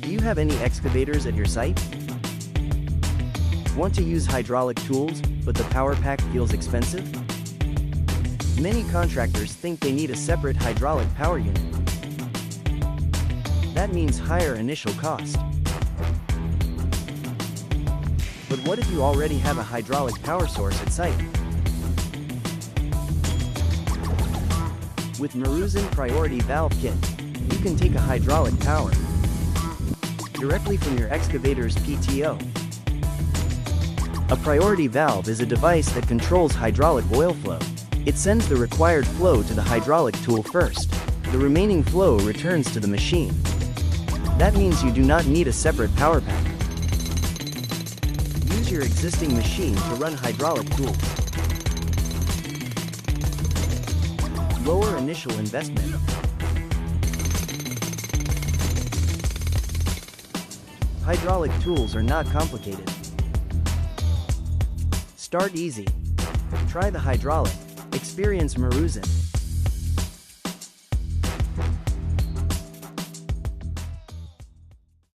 Do you have any excavators at your site? Want to use hydraulic tools, but the power pack feels expensive? Many contractors think they need a separate hydraulic power unit. That means higher initial cost. But what if you already have a hydraulic power source at site? With MARUZEN Priority Valve Kit, you can take a hydraulic power directly from your excavator's PTO. A priority valve is a device that controls hydraulic oil flow. It sends the required flow to the hydraulic tool first. The remaining flow returns to the machine. That means you do not need a separate power pack. Use your existing machine to run hydraulic tools. Lower initial investment. Hydraulic tools are not complicated. Start easy. Try the hydraulic. Experience MARUZEN.